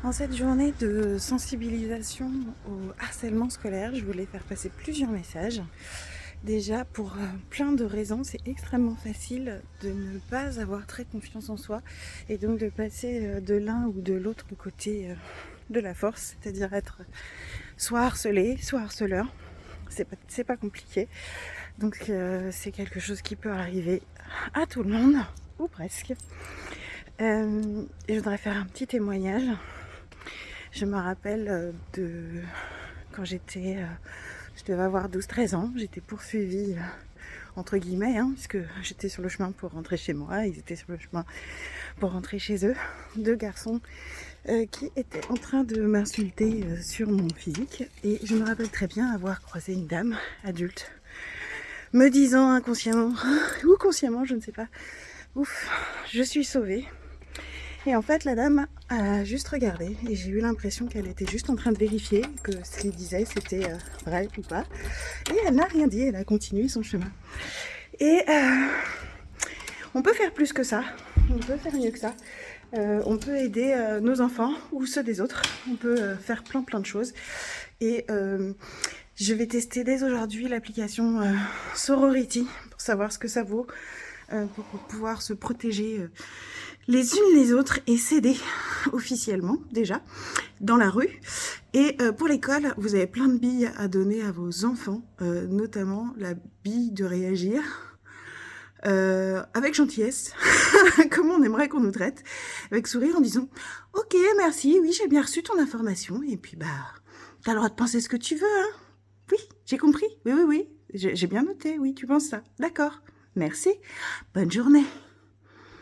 En cette journée de sensibilisation au harcèlement scolaire, je voulais faire passer plusieurs messages. Déjà, pour plein de raisons, c'est extrêmement facile de ne pas avoir très confiance en soi et donc de passer de l'un ou de l'autre côté de la force, c'est-à-dire être soit harcelé, soit harceleur. C'est pas compliqué. Donc c'est quelque chose qui peut arriver à tout le monde, ou presque. Et je voudrais faire un petit témoignage. Je me rappelle de quand je devais avoir 12-13 ans, j'étais poursuivie entre guillemets, puisque j'étais sur le chemin pour rentrer chez moi, ils étaient sur le chemin pour rentrer chez eux, deux garçons qui étaient en train de m'insulter sur mon physique, et je me rappelle très bien avoir croisé une dame adulte me disant inconsciemment ou consciemment, je ne sais pas, ouf, je suis sauvée. Et en fait, la dame a juste regardé et j'ai eu l'impression qu'elle était juste en train de vérifier que ce qu'il disait c'était vrai ou pas. Et elle n'a rien dit, elle a continué son chemin. Et on peut faire plus que ça, on peut faire mieux que ça. On peut aider nos enfants ou ceux des autres. On peut faire plein de choses. Et je vais tester dès aujourd'hui l'application Sorority pour savoir ce que ça vaut, pour pouvoir se protéger les unes les autres et s'aider officiellement déjà dans la rue. Et pour l'école, vous avez plein de billes à donner à vos enfants, notamment la bille de réagir avec gentillesse, comme on aimerait qu'on nous traite, avec sourire en disant « Ok, merci, oui, j'ai bien reçu ton information. » Et puis, t'as le droit de penser ce que tu veux, hein. Oui, j'ai compris. Oui, j'ai bien noté. Oui, tu penses ça. D'accord. Merci. Bonne journée.